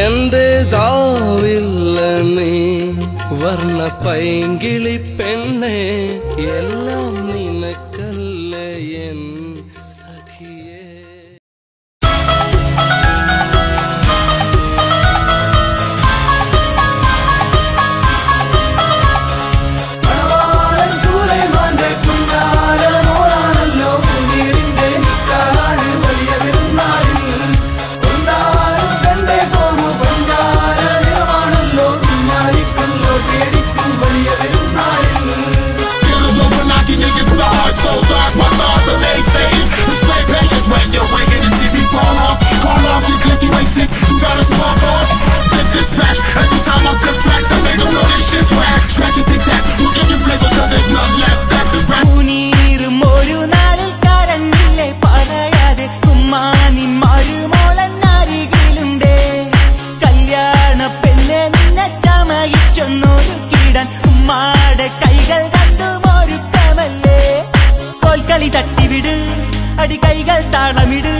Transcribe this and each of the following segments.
എന്റെ ദാവില്ല നീ വർണ്ണ പൈങ്കിളി പെണ്ണെ എല്ലാം നിനക്കല്ലേ എൻ സഖിയേ. അടി കൈകൾ താളമിട്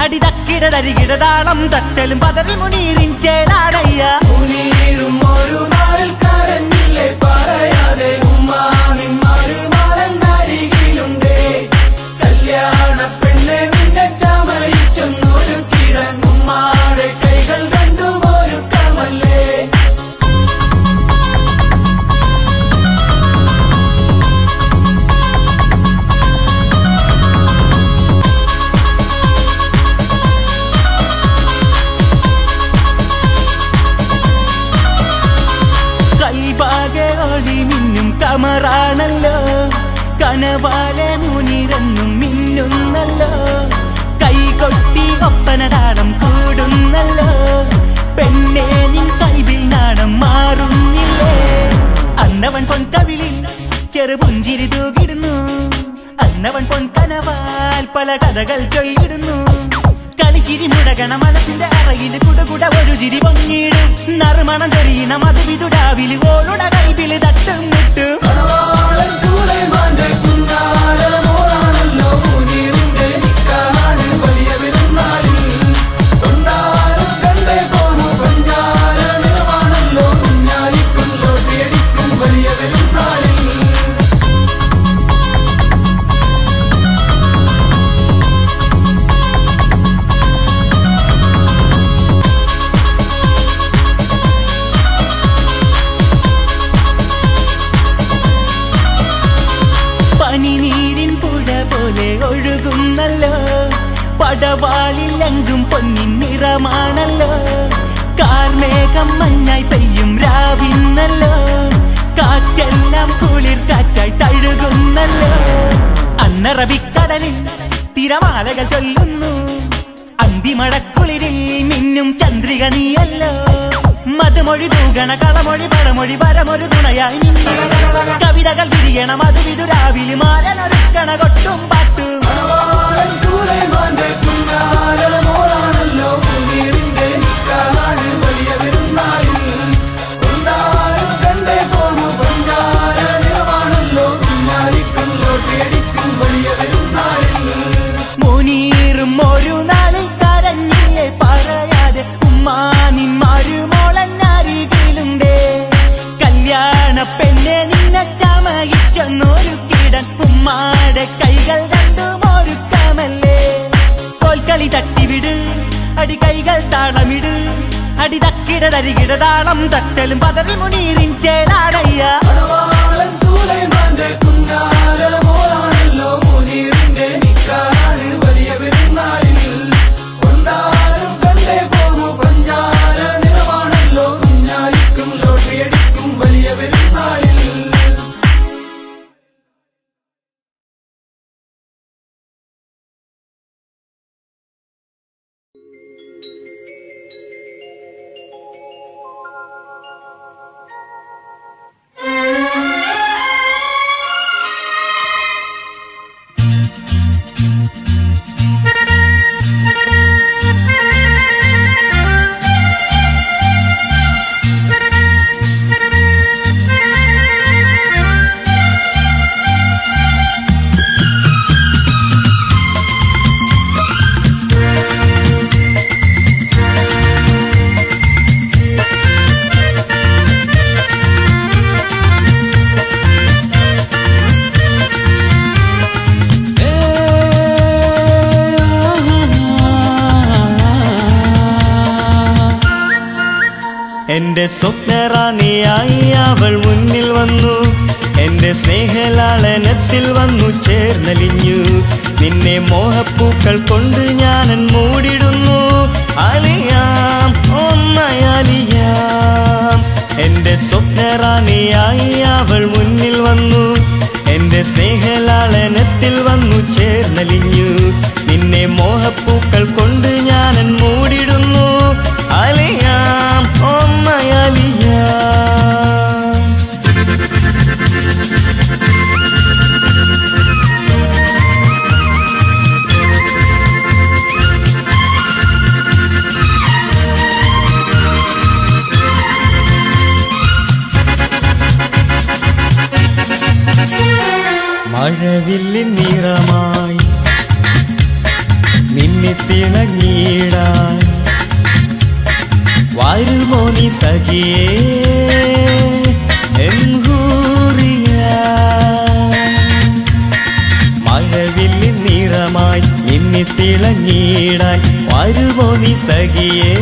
അടി തക്കിട തരികിട താളം തട്ടലും പതറി മുനീറിൻ ചേലാടയ്യ. മുനീറും ഒരു നാളിൽ കരഞ്ഞില്ലേ പറയാതെ ഉമ്മാനിമാരുമാരരികിലുണ്ടേ. കല്യാണ പെണ്ണെ നിന്നെ ചമയിച്ചൊന്നൊരു കിഴൻ ഉമ്മാടെ കൈകൾ കണ്ടും ഒരു കമല്ലേ. മിന്നും കമറാണല്ലോ കനവാലെ മുനിരന്നും മിന്നുന്നല്ലോ. കൈകൊട്ടി ഒപ്പനതാളം കൂടുന്നല്ലോ. പെണ്ണേ നിൻ കൈവിൽ നാണം മാറുന്നില്ലേ. അന്നവൻ പൊൻകവിളിൽ ചെറുപുഞ്ചിരി തൂകിടുന്നു. അന്നവൻ പൊൻകനവാൽ പല കഥകൾ ചൊല്ലിടുന്നു. കളിച്ചിരി മുടകണ മനസ്സിന്റെ അറയിൽ കുടകുട ഒരു ചിരി പൊങ്ങിടും. നറുമണം തെറിയണ മധുവിതുടാവിൽ ഓളുട കൈവിൽ തട്ടും മുട്ടും. പനിനീരിൻ പുഴ പോലെ ഒഴുകുന്നല്ലോ. പടവാളിലെങ്കും പൊന്നിൻ നിറമാണല്ലോ. കാർമേഘം മഞ്ഞായി പെയ്യും രാവിന്നല്ലോ. കാറ്റെല്ലാം കുളിർ കാറ്റായി തഴുകുന്നല്ലോ. അന്നറബിക്കടലിൽ തിരമാലകൾ ചൊല്ലുന്നു. അന്തിമഴക്കുളിരിൽ മിന്നും ചന്ദ്രിക നീയല്ലോ. മധുമൊഴി തൂകണ കളമൊഴി പടമൊഴി പരമൊരു തുണയായി നിന്നു. കവിതകൾ വിരിയണ മധുവിതുരാവിൽ മാരനൊരുക്കണ കൊട്ടും പാട്ടും. മുനീറും ഒരു നാളിൽ കരഞ്ഞില്ലേ പറയാതെ ഉമ്മാനിമാരുമോളന്നരികിലുണ്ടേ. കല്യാണ പെണ്ണെ നിന്നെ ചമയിച്ചൊന്നൊരു കിടൻ ഉമ്മാടെ കൈകൾ രണ്ടും ഒരു കമല്ലേ. കോൽക്കളി തട്ടിവിട് അടി കൈകൾ താളമിട് അടി തക്കിട തരികിട താളം തട്ടലും പതറി മുനീറിൻ ചേലാടയ്യ. മുനീറിന്റെ നിക്കാഹാണ് വലിയ പെരുന്നാളിൽ. എന്റെ സ്വപ്നറാണിയായി അവൾ മുന്നിൽ വന്നു, എന്റെ സ്നേഹലാളനത്തിൽ വന്നു ചേർന്നലിഞ്ഞു. നിന്നെ മോഹപ്പൂക്കൾ കൊണ്ട് ഞാനൻ മൂടിടുന്നു. അലിയാം ഒന്നയാലിയാം. എന്റെ സ്വപ്നറാണിയായി അവൾ മുന്നിൽ വന്നു, എന്റെ സ്നേഹലാളനത്തിൽ വന്നു ചേർന്നലിഞ്ഞു. നിന്നെ മോഹപ്പൂക്കൾ കൊണ്ട് ഞാനൻ മൂടിടുന്നു. അലിയാം ഒന്നയാലിയാം. മഴവില്ലിൻ നിറമായി നിന്നെ തിളങ്ങിടാൻ വരുമോ നീ സഖിയേ എൻഹൂറിയ. മഴവില്ലിൻ നിറമായി നിന്നെ തിളങ്ങിടാൻ വരുമോ നീ സഖിയേ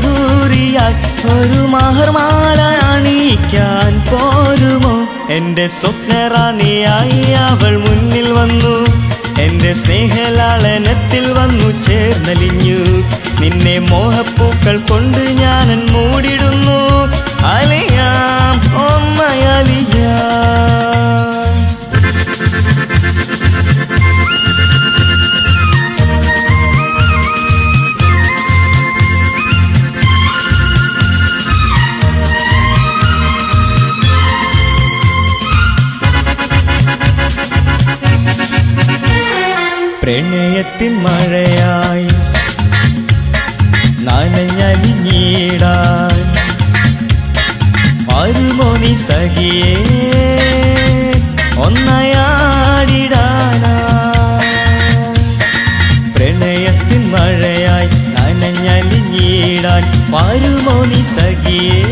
ഹൂറിയായി. ഒരു മഹർമാല അണിയിക്കാൻ പോരുമോ. എന്റെ സ്വപ്നറാണിയായി അവൾ മുന്നിൽ വന്നു, എന്റെ സ്നേഹലാളനത്തിൽ വന്നു ചേർന്നലിഞ്ഞു. നിന്നെ മോഹപ്പൂക്കൾ കൊണ്ട് ഞാനൻ മൂടിടുന്നു. അലിയാം ഒന്നയാലിയാം. പ്രണയത്തിൻ മഴയായി നനഞ്ഞലിഞ്ഞിടാൻ വരുമോ നീ സഖിയേ ഒന്നയാടിടാനാ. പ്രണയത്തിൻ മഴയായി നനഞ്ഞലിഞ്ഞിടാൻ വരുമോ നീ സഖിയേ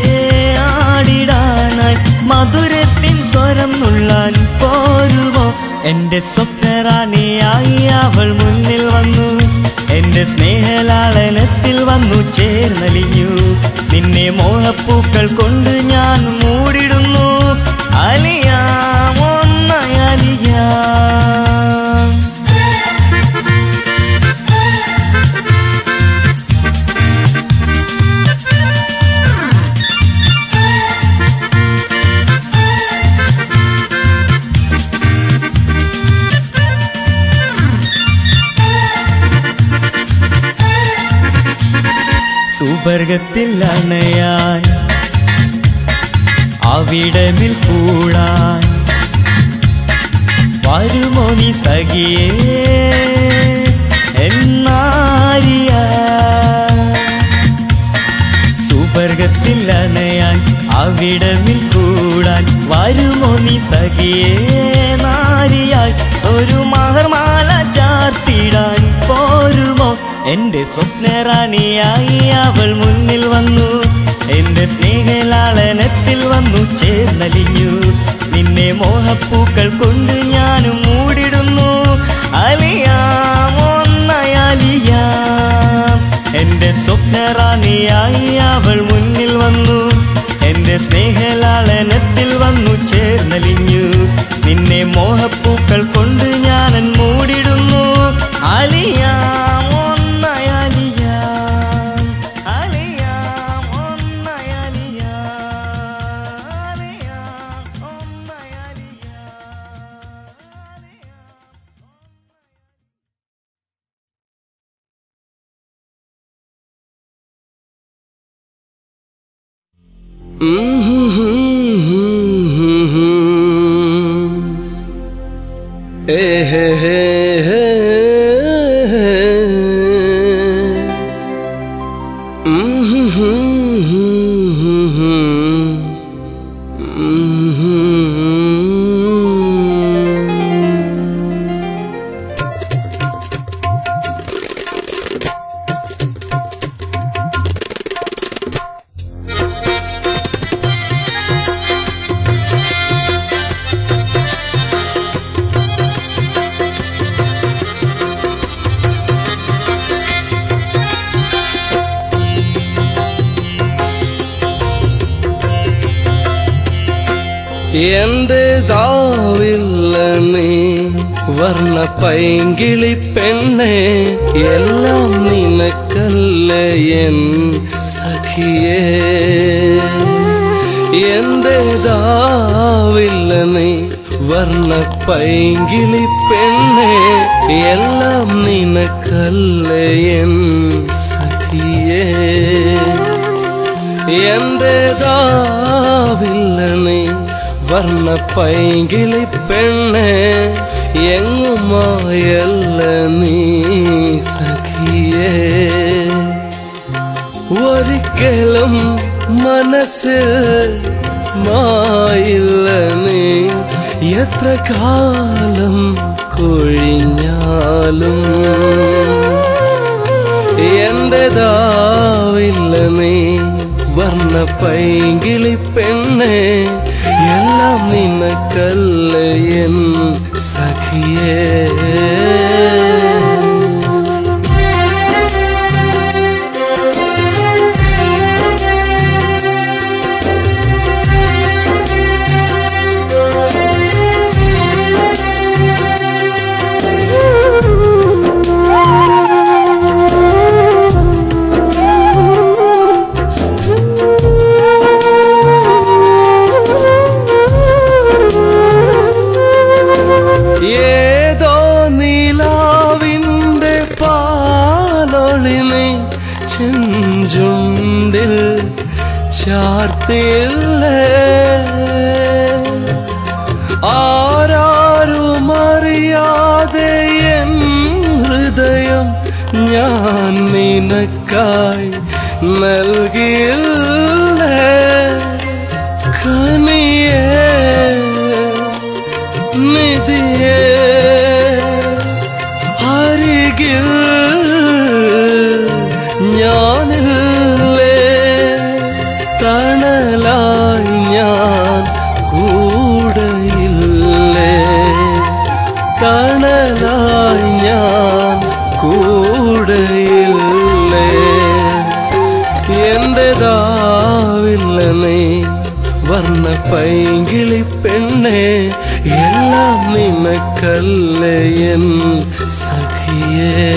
ആടിടാനായി. മധുരത്തിൻ സ്വരം നുള്ളാൻ പോരുമോ. എന്റെ സ്വപ്നറാണിയായി അവൾ മുന്നിൽ വന്നു, എന്റെ സ്നേഹലാളനത്തിൽ വന്നു ചേർന്നലിഞ്ഞു. നിന്നെ മോഹപ്പൂക്കൾ കൊണ്ട് ഞാൻ മൂടിടുന്നു. അലിയാം ഒന്നയാലിയാം. സുവർഗത്തിൽ അണയാൻ അവിടമിൽ കൂടാൻ വരുമോ നീ സഖിയേ എന്നാരിയ. സുവർഗത്തിൽ അണയാൻ അവിടമിൽ കൂടാൻ വരുമോ നീ സഖിയേ നാരിയായി. ഒരു മഹർമാല ചാർത്തിടാൻ പോരുമോ. എന്റെ സ്വപ്നറാണിയായി അവൾ മുന്നിൽ വന്നു, എന്റെ സ്നേഹലാളനത്തിൽ വന്നു ചേർന്നലിഞ്ഞു. നിന്നെ മോഹപ്പൂക്കൾ കൊണ്ട് ഞാനും മൂടിടുന്നു. അലിയാം ഒന്നയാലിയാം. എന്റെ സ്വപ്നറാണിയായി അവൾ മുന്നിൽ വന്നു, എന്റെ സ്നേഹലാളനത്തിൽ വന്നു ചേർന്നലിഞ്ഞു. നിന്നെ മോഹപ്പൂക്കൾ കൊണ്ട് ഞാനൻ മൂടിടുന്നു. അലിയാം ഒന്നയാലിയാം. അലിയാം ഒന്നയാലിയാം. അലിയാം ഒന്നയാലിയാം. എന്റേതാവില്ല നീ വർണ്ണ പൈങ്കിളി പെണ്ണെ എല്ലാം നിനക്കല്ലേ എൻ സഖിയേ എന്റേതാവില്ല നീ വർണ്ണ പൈങ്കിളി പെണ്ണെ എല്ലാം നിനക്കല്ലേ എൻ സഖിയേ എന്റേതാവില്ല നീ വർണ്ണ പൈങ്കിളി പെണ്ണെ എങ്ങുമായല്ല നീ സഖിയേ ഒരിക്കലും മനസ്സിൽ മായില്ല നീ എത്ര കാലം കൊഴിഞ്ഞാലും എന്റേതാവില്ല നീ വർണ്ണ പൈങ്കിളി പെണ്ണെ എല്ലാം നിനക്കല്ലേ എൻ സഖിയേ ഏതോ നീലാവിന്റെ പാലൊളി നീ ചെഞ്ചുണ്ടിൽ ചാർത്തില്ലേ ആരാരുമറിയാതെ എൻ ഹൃദയം ഞാൻ നിനക്കായി നൽകിയില്ലേ കനിയേ നിധിയേ അരികിൽ ഞാനില്ലേ തണലായി ഞാൻ കൂടെയില്ലേ തണലായി ഞാൻ കൂടെയില്ലേ എന്റേതാവില്ല നീ വർണ്ണ പൈങ്കിളി പെണ്ണെ എല്ലാം നിനക്കല്ലേ എൻ സഖിയേ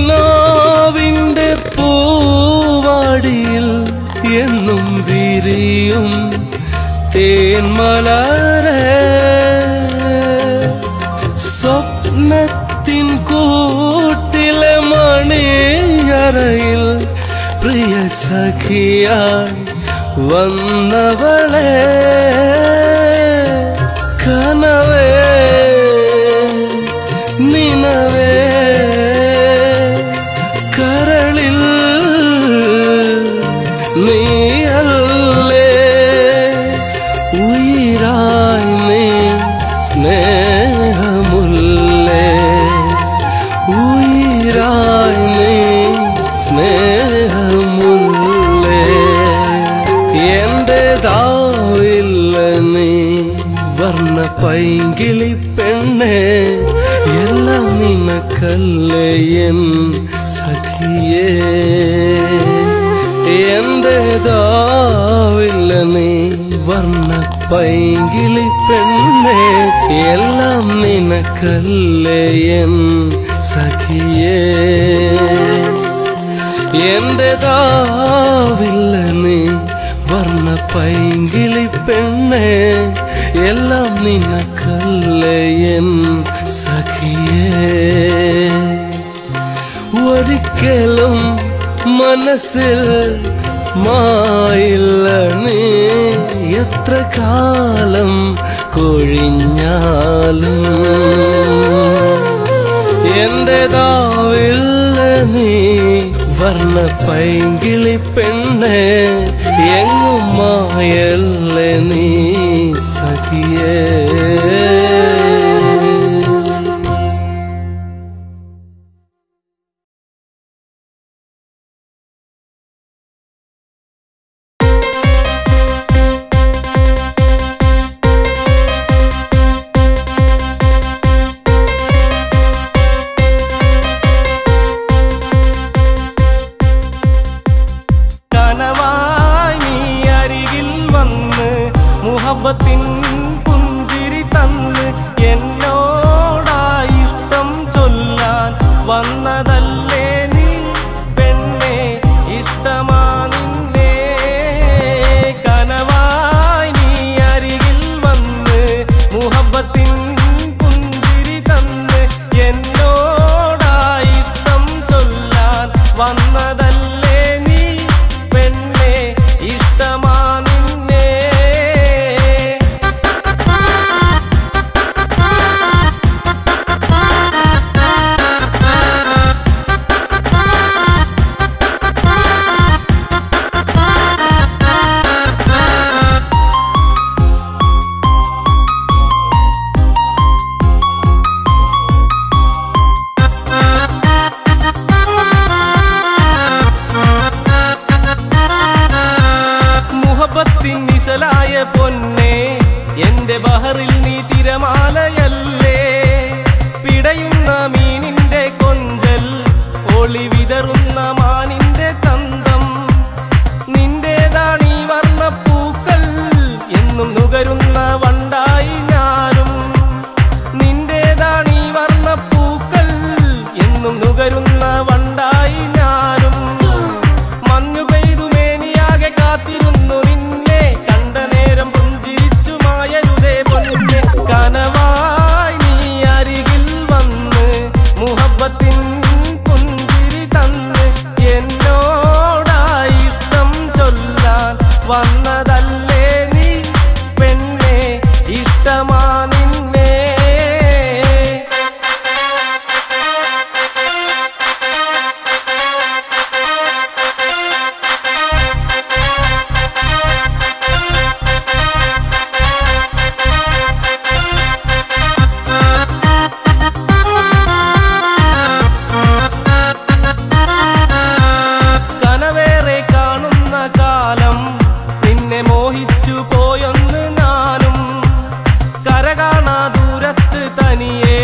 കിനാവിന്റെ പൂവാടിയിൽ എന്നും വിരിയും തേന്മലരെ സ്വപ്നത്തിൻ കൂട്ടിലെ മണിയറയിൽ പ്രിയ സഖിയായി വന്നവളെ കനവേ നിനവേ കരളിൽ നീയല്ലേ ഉയിരായി നീ സ്നേഹമുല്ലേ ഉയിരായി നീ സ്നേഹമുല്ലേ എന്റേതാവില്ല നീ വർണ്ണ പൈങ്കിളി പെണ്ണെ എല്ലാം നിനക്കല്ലേ എൻ സഖിയേ എന്റേതാവില്ല നീ വർണ്ണ പൈങ്കിളി പെണ്ണെ എല്ലാം നിനക്കല്ലേ എൻ സഖിയേ എന്റേതാവില്ല നീ വർണ്ണ പൈങ്കിളി പെണ്ണെ എല്ലാം നിനക്കല്ലേ എൻ സഖിയേ ഒരിക്കലും മനസ്സിൽ മായില്ല നീ എത്ര കാലം കൊഴിഞ്ഞാലും എന്റേതാവില്ല നീ വർണ്ണ പൈങ്കിളി പെണ്ണെ എങ്ങും മായല്ലേ നീ സഖിയേ മുഹബത്തിൻ പുഞ്ചിരി തന്ന് എന്നോടായി ഇഷ്ടം ചൊല്ലാൻ വന്നതല്ലേ നീ പെണ്ണെ ഇഷ്ടമാ നിന്നെ കനവായി നീ അരികിൽ വന്ന് മുഹബത്തിൻ പുഞ്ചിരി തന്ന് എന്നോടായി ഇഷ്ടം ചൊല്ലാൻ വന്നതല്ലേ നീ പെണ്ണെ ഇഷ്ടമാ നിസലായ പൊന്നെ എന്റെ ബഹറിൽ നീ തിരമാലയല്ലേ പിടയുന്ന മീനിന്റെ കൊഞ്ചൽ ഒളി വിതറുന്ന മാനിന്റെ ചന്തം നിന്റേതാണീ വർണ്ണപ്പൂക്കൾ എന്നും നുകരുന്ന വണ്ടായി ഞാനും നിന്റേതാണീ വർണ്ണപ്പൂക്കൾ എന്നും നുകരുന്ന വണ്ടായി ഞാനും മഞ്ഞു പെയ്തു മേനിയാകെ കാത്തിരുന്നു നിന്നെ കണ്ട നേരം പുഞ്ചിരിച്ചു മായരുതേ പൊന്നെ കനവായി നീ അരികിൽ വന്ന് മുഹബത്തിൻ പുഞ്ചിരി തന്ന് എന്നോടായി ഇഷ്ടം ചൊല്ലാൻ വന്നതല്ലേ നീ പെണ്ണെ ഇഷ്ടമാ നിന്നെ കനവേറെ കാണുന്ന കാലം നിന്നെ മോഹിച്ചു പോയൊന്ന് ഞാനും കരകാണാ ദൂരത്ത് തനിയെ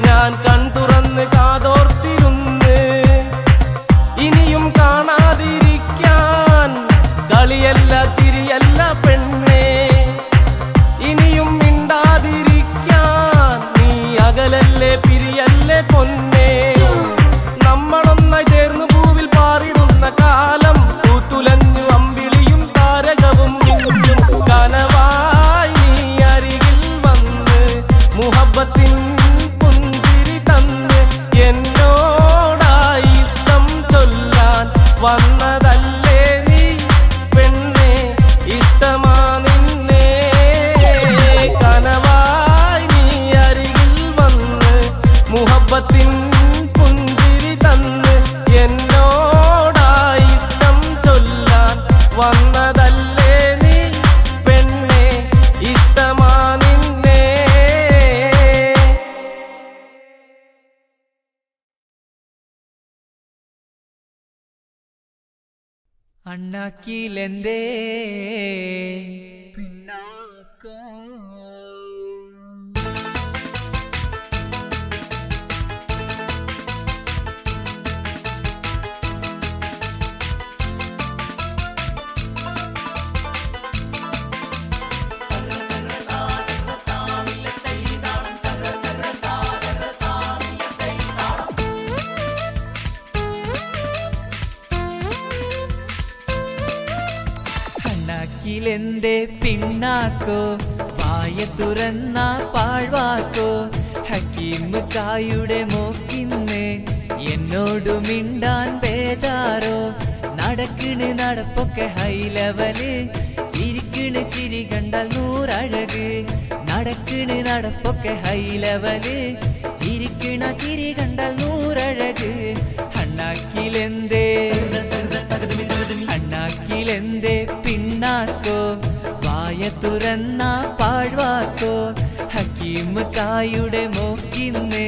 ഞാൻ കൺതുറന്ന് കാതോർത്തിരുന്ന് ഇനിയും കാണാതിരിക്കാൻ കളിയല്ല ചിരിയല്ല പെണ്ണേ ഇനിയും മിണ്ടാതിരിക്കാൻ നീ അകലല്ലേ പിരിയല്ലേ പൊന്നേ നമ്മളൊന്നായി ചേർന്നു പൂവിൽ പാറിടുന്ന കാലം പൂത്തുലഞ്ഞു അമ്പിളിയും താരകവും കനവായി നീ അരികിൽ വന്ന് മുഹബത്തിൻ പുഞ്ചിരി തന്ന് എന്നോടായി ഇഷ്ടം ചൊല്ലാൻ വന്നതല്ലേ നീ പെണ്ണെ ഇഷ്ടമാ നിന്നെ കനവായി നീ അരികിൽ വന്ന് മുഹബത്തിൻ പുഞ്ചിരി തന്ന് എന്നോടായി ഇഷ്ടം ചൊല്ലാൻ വന്നതല്ലേ നീ പെണ്ണെ ഇഷ്ടമാ നിന്നെ അണ്ണാക്കിലെന്തേ പിന്നാക്കം അണ്ണാക്കിലെന്തേ പിന്നാക്കോ വായ തുറന്ന പാഴ്വാക്കോ ഹക്കീമ് കായുടെ മോക്കിന്ന് എന്നോടു മിണ്ടാൻ ബേജാറോ നടക്കണ് നടപ്പൊക്കെ ഹൈ ലെവല് ചിരിക്കണ് ചിരി കണ്ടാൽ നൂറഴക് നടക്കണ് നടപ്പൊക്കെ ഹൈ ലെവല് ചിരിക്കണ ചിരി കണ്ടാൽ നൂറഴക് അണ്ണാക്കിലെന്തേ അണ്ണാക്കിലെന്തേ പിണ്ണാക്കോ വായ തുറന്ന പാഴ്വാക്കോ ഹക്കീം കായുടെ മോക്കിന്ന്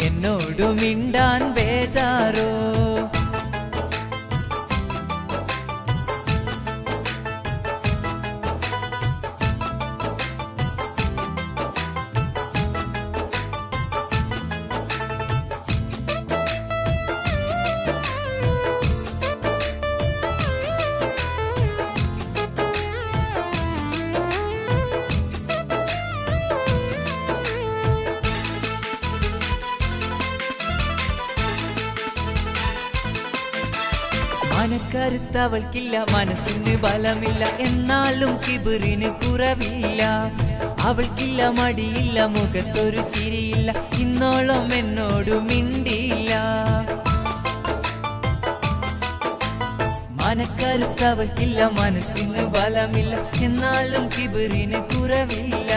എന്നോടു മിണ്ടാൻ ബേജാറോ മനക്കരുത്തവൾക്കില്ല മനസ്സിന് ബലമില്ല എന്നാലും കിബിറിന് കുറവില്ല അവൾക്കില്ല മടിയില്ല മുഖത്തൊരു ചിരിയില്ല ഇന്നോളം എന്നോട് മിണ്ടിയില്ല മനക്കരുത്തവൾക്കില്ല മനസ്സിന് ബലമില്ല എന്നാലും കിബിറിന് കുറവില്ല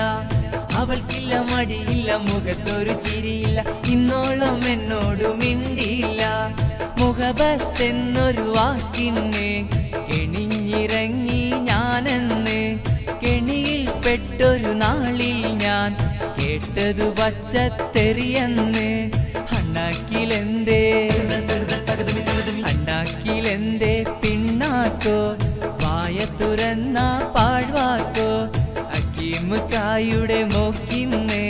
അവൾക്കില്ല മടിയില്ല മുഖത്തൊരു ചിരിയില്ല ഇന്നോളം എന്നോട് മിണ്ടിയില്ല മുഹബത്തെന്നൊരു വാക്കിന് കെണിഞ്ഞിറങ്ങി ഞാനെന്ന് കെണിയിൽ പെട്ടൊരു നാളിൽ ഞാൻ കേട്ടതു പച്ചത്തെറിയെന്ന് അണ്ണാക്കിലെന്തേ അണ്ണാക്കിലെന്തേ പിണ്ണാക്കോ വായ തുറന്ന പാഴ്വാക്കോ ഹക്കീം കായുടെ മോക്കിന്ന്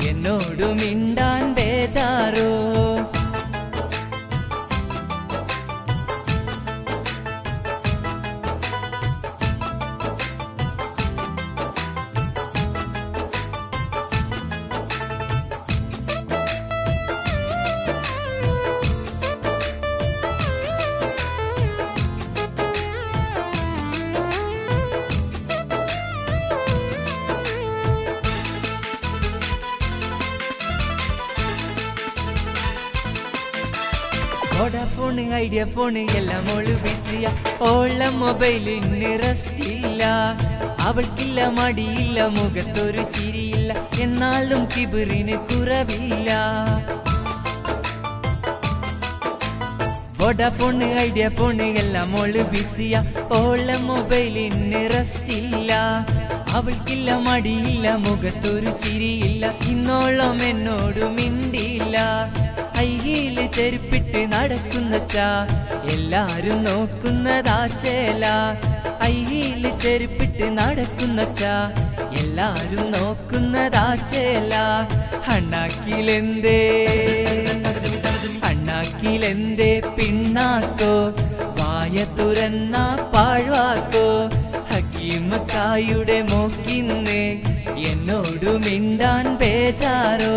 എന്നോടു മിണ്ടാൻ ബേജാറോ വോഡാഫോണ് ഐഡിയ ഫോണ് എല്ലാം ഓള് ബിസിയ ഓള മൊബൈലിന് റെസ്റ്റില്ല അവൾക്കില്ല മടിയില്ല മുഖത്തൊരു ചിരിയില്ല എന്നാലും കിബിറിന് കുറവില്ല വോഡാഫോണ് ഐഡിയ ഫോണ് എല്ലാം ഓള് ബിസിയ ഓള മൊബൈലിന് റെസ്റ്റില്ല അവൾക്കില്ല മടിയില്ല മുഖത്തൊരു ചിരിയില്ല ഇന്നോളം എന്നോട് മിണ്ടിയില്ല അയ്യയില് ചെരുപ്പിട്ട് നടക്കുന്നച്ചാ എല്ലാരും നോക്കുന്നതാ ചേല അയ്യയില് ചെരുപ്പിട്ട് നടക്കുന്നച്ചാ എല്ലാരും നോക്കുന്നതാ ചേല അണ്ണാക്കിലെന്തേ അണ്ണാക്കിലെന്തേ പിണ്ണാക്കോ വായ തുറന്ന പാഴ്വാക്കോ ഹക്കീം കായുടെ മോക്കിന്ന് എന്നോടു മിണ്ടാൻ ബേജാറോ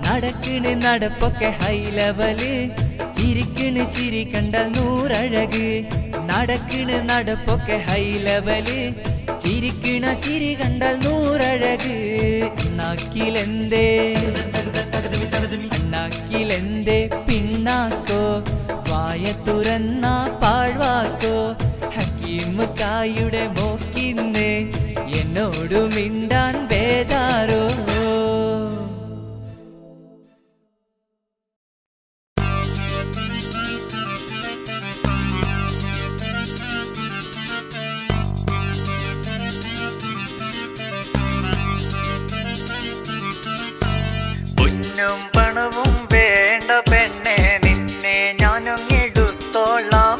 നടക്കണ് നടപ്പൊക്കെ ഹൈ ലെവല് ചിരിക്കണ് ചിരി കണ്ടാൽ നൂറഴക് നടക്കണ് നടപ്പൊക്കെ ഹൈ ലെവല് ചിരിക്കണ ചിരി കണ്ടാൽ നൂറഴക് അണ്ണാക്കിലെന്തേ അണ്ണാക്കിലെന്തേ പിണ്ണാക്കോ വായ തുറന്ന പാഴ്വാക്കോ ഹക്കീം കായുടെ മോക്കിന്ന് എന്നോടു മിണ്ടാൻ ബേജാറോ പണവും വേണ്ട പെണ്ണെ നിന്നെ ഞാനും എടുത്തോളാം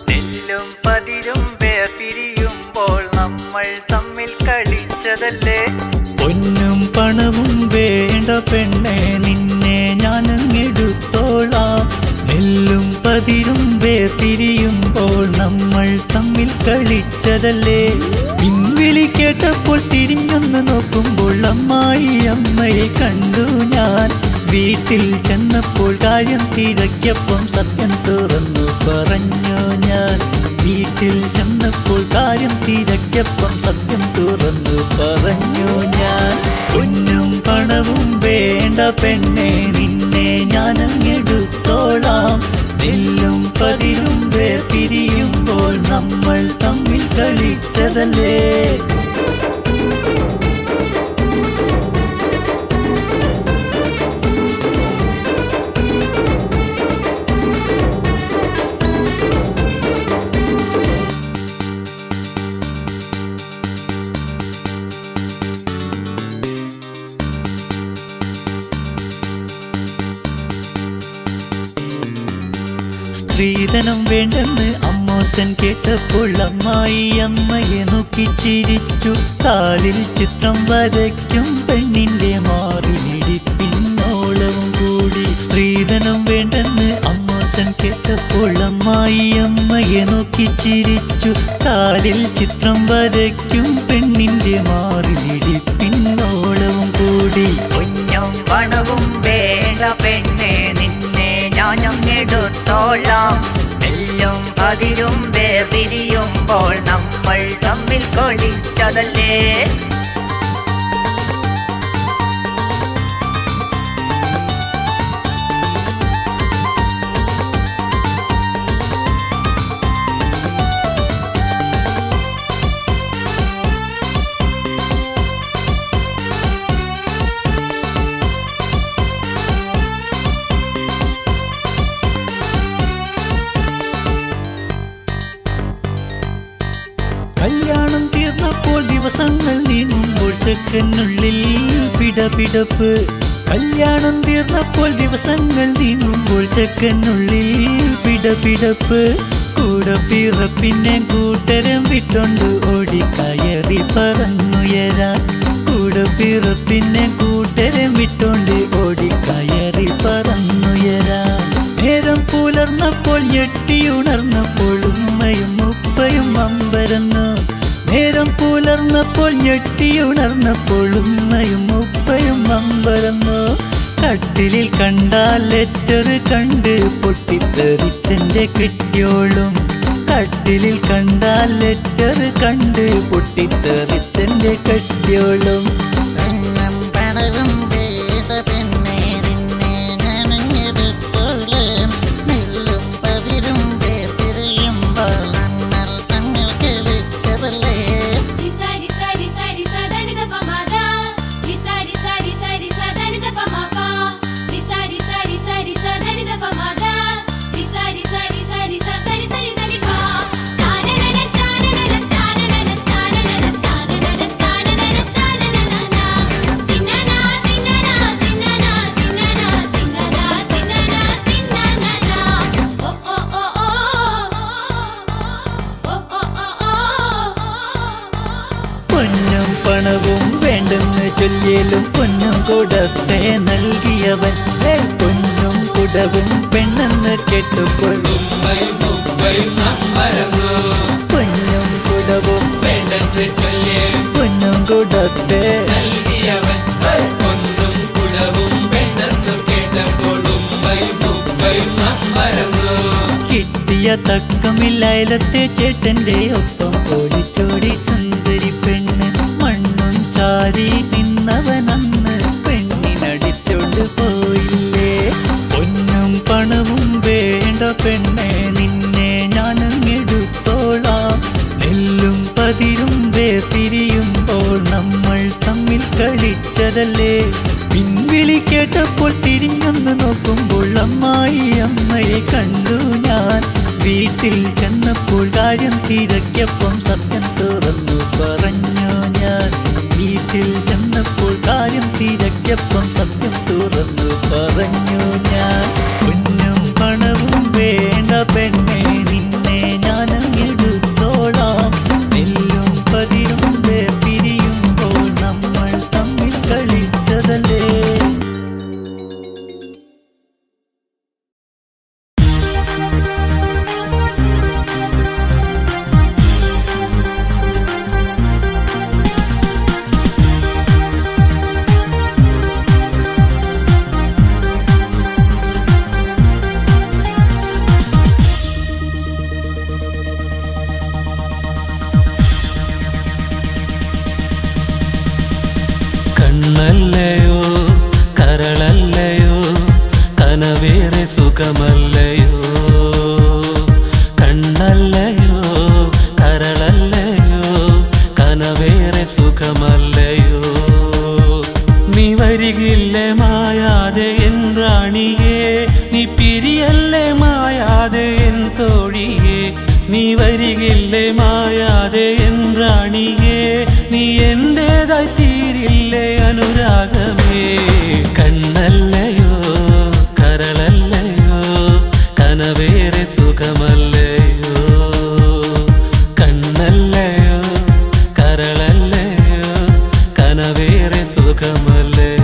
നെല്ലും പതിരും വേർപിരിയുമ്പോൾ നമ്മൾ തമ്മിൽ കളിച്ചതല്ലേ പൊന്നും പണവും വേണ്ട പെണ്ണെ നിന്നെ ഞാനും എടുത്തോളാം നെല്ലും പതിരും വേർപിരിയുമ്പോൾ നമ്മൾ തമ്മിൽ കളിച്ചതല്ലേ പിൻവിളി കേട്ടപ്പോൾ തിരിഞ്ഞൊന്ന് നോക്കുമ്പോൾ അമ്മായി അമ്മയെ കണ്ടു ഞാൻ വീട്ടിൽ ചെന്നപ്പോൾ കാര്യം തിരക്കിയപ്പം സത്യം തുറന്നു പറഞ്ഞു ഞാൻ വീട്ടിൽ ചെന്നപ്പോൾ കാര്യം തിരക്കിയപ്പം സത്യം തുറന്നു പറഞ്ഞു ഞാൻ പൊന്നും പണവും വേണ്ട പെണ്ണെ നിന്നെ ഞാനങ്ങെടുത്തോളാം നെല്ലും പതിരും വേർപിരിയുമ്പോൾ നമ്മൾ തമ്മിൽ കളിച്ചതല്ലേ സ്ത്രീധനം വേണ്ടെന്ന് അമ്മോസൻ കേട്ടപ്പോൾ അമ്മായി അമ്മയെ നോക്കി ചിരിച്ചു. കാലിൽ ചിത്രം വരയ്ക്കും പെണ്ണിന്റെ മാറിലിടി പിന്നോളവും കൂടി. സ്ത്രീധനം വേണ്ടെന്ന് അമ്മോസൻ കേട്ടപ്പോൾ അമ്മായി അമ്മയെ നോക്കി ചിരിച്ചു. കാലിൽ ചിത്രം വരയ്ക്കും പെണ്ണിന്റെ മാറിലിടി പിന്നോളവും കൂടി. കുഞ്ഞും പണവും വേണ്ട പെണ്ണെ നിന്നെ ഞാനങ്ങെടുത്തോളാം. നെല്ലും പതിരും വേർപിരിയുമ്പോൾ നമ്മൾ തമ്മിൽ കൊളിച്ചതല്ലേ. കല്യാണം തീർന്നപ്പോൾ ദിവസങ്ങൾ നീങ്ങുമ്പോൾ ചെക്കനുള്ളിൽ പിടപിടപ്പ്. കല്യാണം തീർന്നപ്പോൾ ദിവസങ്ങൾ നീങ്ങുമ്പോൾ ചെക്കനുള്ളിൽ പിടപിടപ്പ്. കൂടെ പിറപ്പിന്നെ കൂട്ടരം വിട്ടോണ്ട് ഓടിക്കയറി പറന്നുയരാൻ. കൂടെ പിറപ്പിന്നെ കൂട്ടരം വിട്ടോണ്ട് ഓടിക്കയറി പറന്നുയരാൻ. നേരം പുലർന്നപ്പോൾ ഞെട്ടിയുണർന്നപ്പോൾ ഉമ്മയും ഉപ്പയും അമ്പരന്നു. നേരം പുലർന്നപ്പോൾ ഞെട്ടിയുണർന്നപ്പോൾ ഉമ്മയും ഉപ്പയും അമ്പരന്നു. കട്ടിലിൽ കണ്ടാൽ ലെറ്റർ കണ്ട് പൊട്ടിത്തെറിച്ചെന്റെ കെട്ടിയോളും. കട്ടിലിൽ കണ്ടാൽ ലെറ്റർ കണ്ട് പൊട്ടിത്തെറിച്ചെന്റെ കെട്ടിയോളും. പണവും വേണ്ടെന്ന് ചൊല്ലിയാലും പൊന്നും കൂടത്തെ നൽകിയവൻ. പൊന്നും കുടവും പെണ്ണെന്ന് കേട്ടപ്പോൾ പൊന്നും കുടവും വേണ്ടെന്ന് ചൊല്ലിയാലും പൊന്നും കൂടത്തെ നൽകിയവൻ. പൊന്നും കുടവും പെണ്ണെന്ന് കേട്ടപ്പോൾ കിട്ടിയ തക്കമില്ലായലത്തെ ചേട്ടന്റെ ഒപ്പം ഓടിച്ചോടി സുന്ദരി പെണ്ണ്. മണ്ണും ചാരി നിന്നവനന്ന് പെണ്ണിനടിച്ചോണ്ട് പോയില്ലേ. പൊന്നും പണവും വേണ്ട പെണ്ണെ നിന്നെ ഞാനങ്ങെടുത്തോളാം. നെല്ലും പതിരും വേർപിരിയുമ്പോൾ നമ്മൾ തമ്മിൽ കളിച്ചതല്ലേ. പിൻവിളി കേട്ടപ്പോൾ തിരിഞ്ഞൊന്ന് നോക്കുമ്പോൾ അമ്മായി അമ്മയെ കണ്ടു ഞാൻ. വീട്ടിൽ ചെന്നപ്പോൾ കാര്യം തിരക്കിയപ്പം സത്യം തുറന്നു പറഞ്ഞു ഞാൻ. വീട്ടിൽ ചെന്നപ്പോൾ കാര്യം തിരക്കിയപ്പം സത്യം തുറന്നു പറഞ്ഞു ഞാൻ. പൊന്നും പണവും വേണ്ട പെണ്ണെ നിന്നെ ഞാനങ്ങെടുത്തോളാം. നെല്ലും പതിരും വേർപിരിയുമ്പോൾ നമ്മൾ തമ്മിൽ കളിച്ചതല്ലേ. കണ്ണല്ലയോ കരളല്ലയോ കനവേറെ സുഖമല്ലയോ. കണ്ണല്ലയോ കരളല്ലയോ കനവേറെ സുഖമല്ലയോ. നീ വരികില്ലേ മായാതെ എൻ റാണിയേ. നീ പിരിയല്ലേ മായാതെ എൻ തോഴിയേ. നീ വരികില്ലേ മായാതെ എൻ റാണിയേ. നീ എന്റേതായി തീരില്ലേ അനുരാഗമേ. കണ്ണല്ലയോ കരളല്ലയോ സുഖമല്ലയോ കണ്ണല്ലയോ കരളല്ലയോ കനവേറെ സുഖമല്ലയോ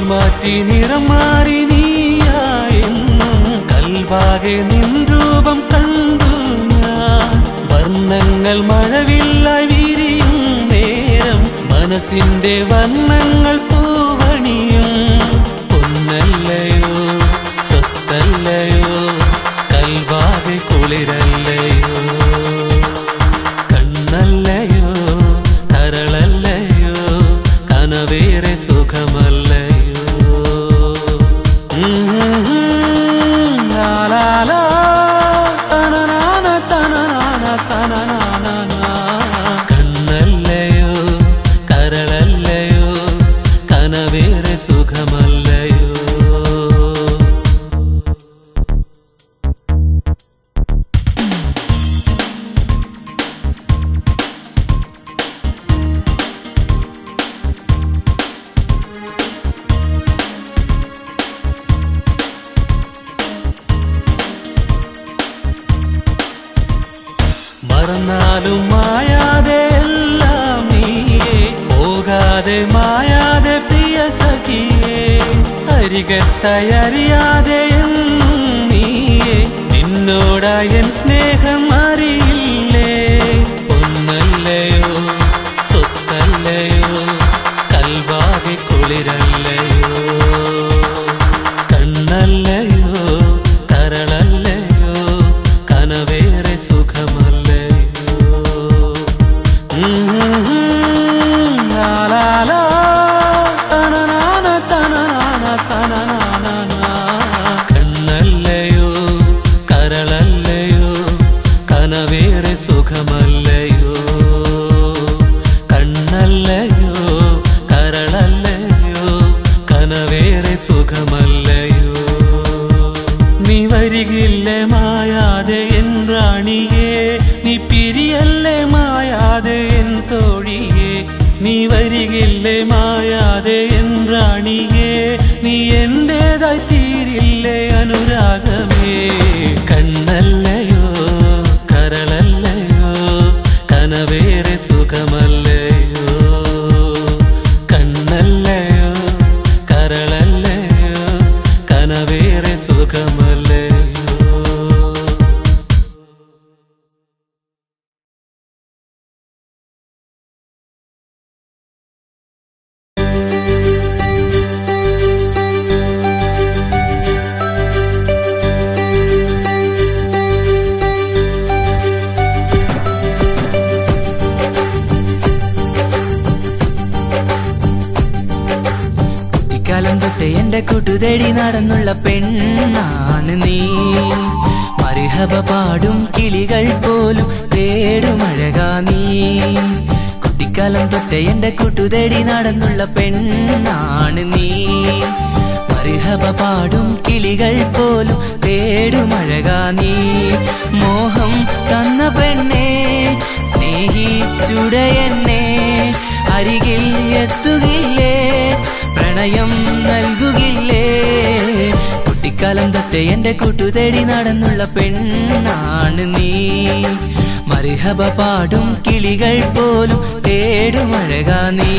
മാറ്റി നിറം മാറി നീയായെന്നും കൽവാകെ നിൻ രൂപം കണ്ടു ഞാൻ വർണ്ണങ്ങൾ മഴവില്ലായി വിരിയും നേരം മനസ്സിന്റെ വർണ്ണങ്ങൾ പൂവണിയും പൊന്നല്ലയോ സ്വത്തല്ലയോ കൽവാകെ കുളിരല്ലയോ കണ്ണല്ലയോ കരളല്ലയോ കനവേറെ സുഖമല്ലയോ കണ്ണല്ലയോ കരളല്ലയോ കനവേറെ സുഖമല്ലയോ മറന്നാലും മായാതെ എല്ലാം നീയേ പോകാതെ മായാതെ പ്രിയ സഖിയേ അരികത്തയറിയാതെ എന്നും നീയേ നിന്നോടായ എൻ സ്നേഹം അറിയില്ലേ പൊന്നല്ലയോ സ്വത്തല്ലയോ കൽവാകെ കുളിരല്ലയോ കണ്ണല്ലയോ കരളല്ലയോ കനവേറെ സുഖമല്ലയോ കണ്ണല്ലയോ കരളല്ലയോ കനവേറെ സുഖമല്ലയോ കണ്ണല്ലയോ കരളല്ലയോ കനവേറെ സുഖമല്ലയോ നീ വരികില്ലേ മായാതെ എൻ റാണിയേ നീ പിരിയല്ലേ മായാതെ എൻ തോഴിയേ നീ വരികില്ലേ മായാതെ എൻ റാണിയേ നീ എന്റേതായി തീരില്ലേ അനുരാഗമേ കണ്ണല്ലയോ കരളല്ലയോ കനവേറെ സുഖമല്ലയോ കണ്ണല്ലയോ കരളല്ലയോ കനവേറെ സുഖമല്ലയോ കാലം തൊട്ട് എന്റെ കൂട്ടുതേടി നടന്നുള്ള പെണ്ണാണ് നീ മറിഹബ പാടും കിളികൾ പോലും തേടുമഴകാ നീ കുട്ടിക്കാലം തൊട്ട് എന്റെ കൂട്ടുതേടി നടന്നുള്ള പെണ്ണാണ് നീ മറിഹബ പാടും കിളികൾ പോലും തേടുമഴകാ നീ മോഹം തന്ന പെണ്ണേ സ്നേഹിച്ചുടയെന്നെ അരികിൽ എത്തുകില്ലേ പ്രണയം നൽകുകില്ലേ കുട്ടിക്കാലം തൊട്ട് എന്റെ കൂട്ടുതേടി നടന്നുള്ള പെണ്ണാണ് നീ മറിഹബ പാടും കിളികൾ പോലും തേടുമഴകാ നീ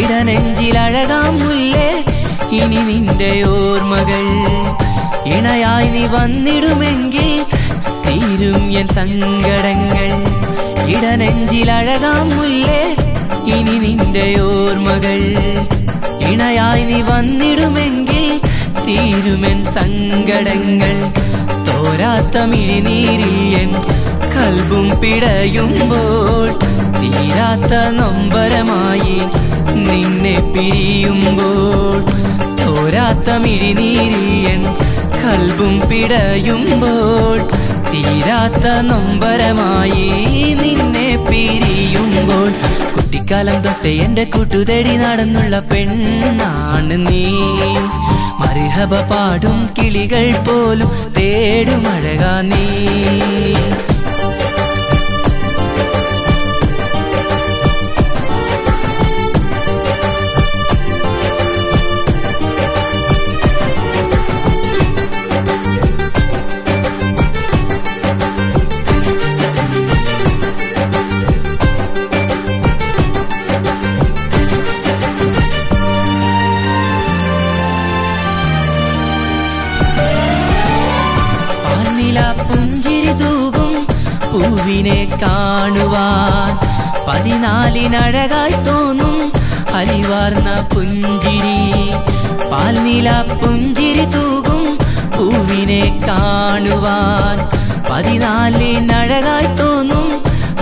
ഇടനെഞ്ചിലഴകാം മുല്ലേ ഇനി നിന്റെ ഓർമ്മകൾ ഇണയായി നീ വന്നിടുമെങ്കിൽ തീരും എൻ സങ്കടങ്ങൾ ഇടനെഞ്ചിലഴകാം മുല്ലേ ഇനി നിന്റെ ഓർമ്മകൾ ഇണയായി നീ വന്നിടുമെങ്കിൽ തീരുമെൻ സങ്കടങ്ങൾ തോരാത്ത മിഴിനീരിൽ എൻ കൽബും പിടയുമ്പോൾ തീരാത്ത നൊമ്പരമായി നിന്നെ പിരിയുമ്പോൾ തോരാത്ത മിഴിനീരിൽ എൻ കൽബും പിടയുമ്പോൾ തീരാത്ത നൊമ്പരമായി നിന്നെ പിരിയുമ്പോൾ കുട്ടിക്കാലം തൊട്ടേ എൻ്റെ കൂട്ടുതേടി നടന്നുള്ള പെണ്ണാണ് നീ മർഹബ പാടും കിളികൾ പോലും തേടും അഴകാ നീ പുഞ്ചിരി തൂകും പൂവിനെ കാണുവാൻ 14 തോന്നും അലിവാർന്ന പുഞ്ചിരി പാൽനില പുഞ്ചിരി തൂകും പൂവിനെ കാണുവാൻ 14 തോന്നും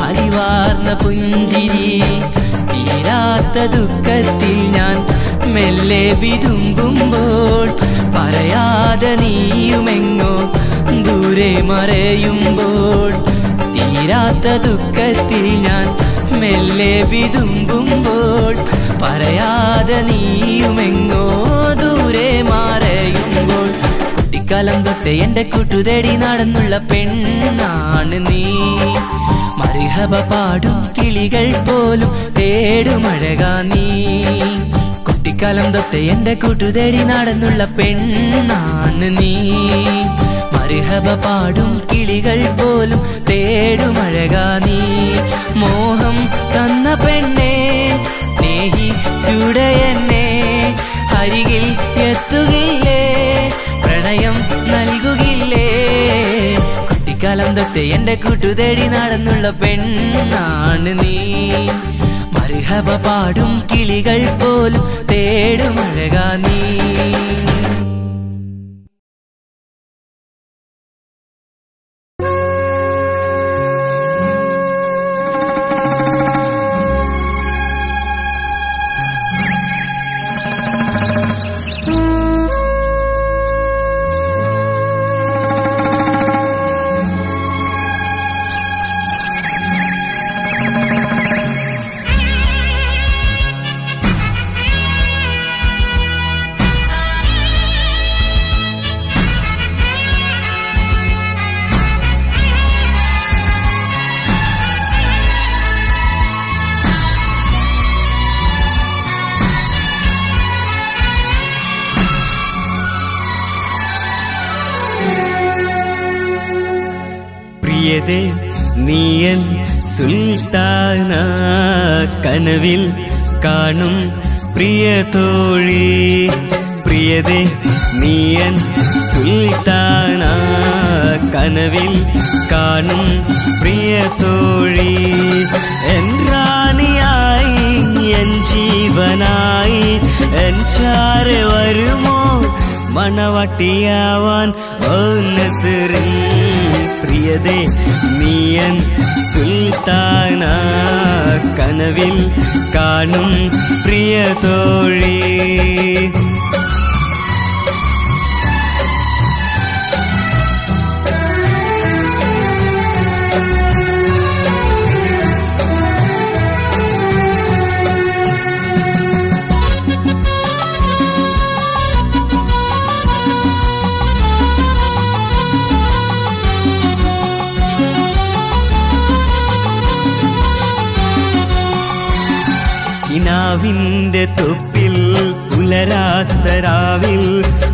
അലിവാർന്ന പുഞ്ചിരി തീരാത്ത ദുഃഖത്തിൽ ഞാൻ മെല്ലെ വിതുമ്പുമ്പോൾ പറയാതെ നീയുമെങ്ങോ ദൂരെ മറയുമ്പോൾ തീരാത്ത ദുഃഖത്തിൽ ഞാൻ മെല്ലെ വിതുമ്പുമ്പോൾ പറയാതെ നീയുമെങ്ങോ ദൂരെ മറയുമ്പോൾ കുട്ടിക്കാലം തൊട്ടേ എൻ്റെ കൂട്ടുതേടി നടന്നുള്ള പെണ്ണാണ് നീ മർഹബ പാടും കിളികൾ പോലും തേടും അഴകാ നീ കുട്ടിക്കാലം തൊട്ടേ എൻ്റെ കൂട്ടുതേടി നടന്നുള്ള പെണ്ണാണ് നീ മർഹബ പാടും കിളികൾ പോലും തേടും അഴകാ നീ മോഹം തന്ന പെണ്ണേ സ്നേഹിച്ചുടയെന്നെ അരികിൽ എത്തുകില്ലേ പ്രണയം നൽകുകില്ലേ കുട്ടിക്കാലം തൊട്ടേ എൻ്റെ കൂട്ടുതേടി നടന്നുള്ള പെണ്ണാണ് നീ മർഹബ പാടും കിളികൾ പോലും തേടും അഴകാ നീ നീയൻ സുൽത്താന കനവിൽ കാണും പ്രിയ തോഴി പ്രിയതേ നീയൻ സുൽത്താന കനവിൽ കാണും പ്രിയ തോഴി എൻ റാണിയായി എൻ ജീവനായി എൻ ചാരെ വരുമോ മണവാട്ടിയാവാൻ ഓ നസ്റിൻ പ്രിയതേ നീയൻ സുൽത്താന കനവിൽ കാണും പ്രിയ തോഴി കിനാവിന്റെ തൊപ്പിൽ പുലരാത്ത രാവിൽ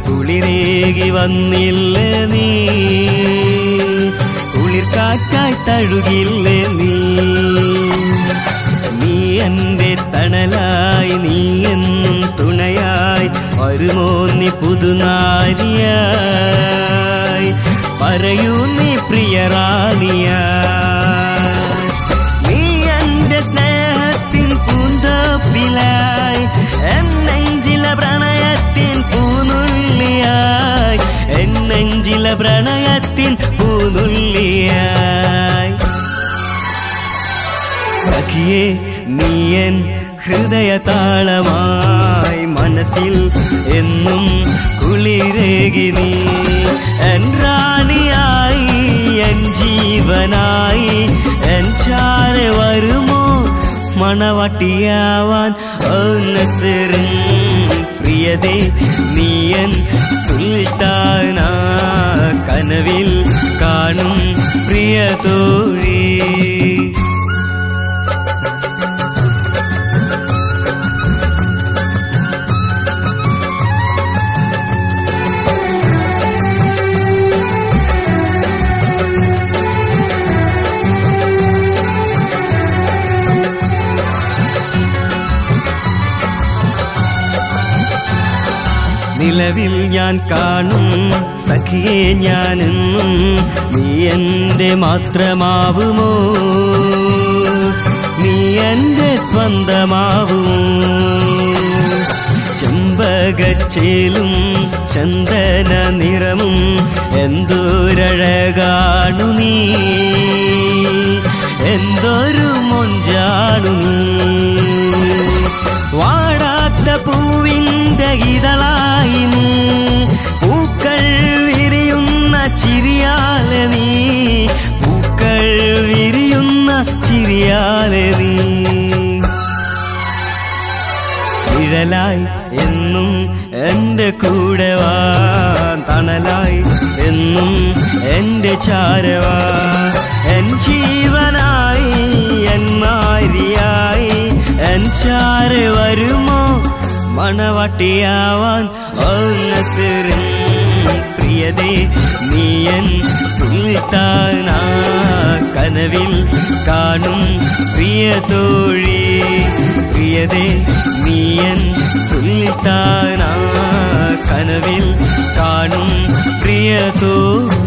കുളിരേകി വന്നില്ല നീ കുളിർക്കാറ്റായി തഴുകില്ല നീ എന്റെ തണലായി നീ എന്നും തുണയായി വരുമോ നീ പുതുനാരിയായി പറയൂ നീ പ്രിയറാണിയായി നീ എന്റെ സ്നേഹത്തിൻ പൂന്ത ഹൃദയ താളമായി മനസ്സിൽ എന്നും കുളിരേകി നീ എൻ റാണിയായി എൻ ജീവനായി എൻ ചാരെ വരുമോ മണവാട്ടിയാവാൻ നസറിൻ പ്രിയതേ നീയൻ സുൽത്താന കനവിൽ കാണും പ്രിയ തോഴി നിലവിൽ ഞാൻ കാണും സഖിയെ ഞാനെന്നും നീ എൻ്റെ മാത്രമാവുമോ നീ എൻ്റെ സ്വന്തമാവുമോ ചെമ്പകച്ചേലും ചന്ദന നിറമും എന്തൊരഴകാണു നീ എന്തൊരു മൊഞ്ചാണു നീ വാടാത്ത പൂവിൻ്റെ ഇതളായി നീ പൂക്കൾ വിരിയുന്ന ചിരിയാലെ നീ പൂക്കൾ വിരിയുന്ന ചിരിയാലെ നീ നിഴലായി എന്നും എൻ്റെ കൂടെ വാ തണലായി എന്നും എൻ്റെ ചാരവാ എൻ ജീവനായി എൻ നാരിയായി എൻ ചാരെ വരുമോ മണവാട്ടിയാവാൻ നസറിൻ പ്രിയതേ നീയൻ സുൽത്താന കനവിൽ കാണും പ്രിയ തോഴി പ്രിയതേ നീയൻ സുൽത്താന കനവിൽ കാണും പ്രിയ തോഴി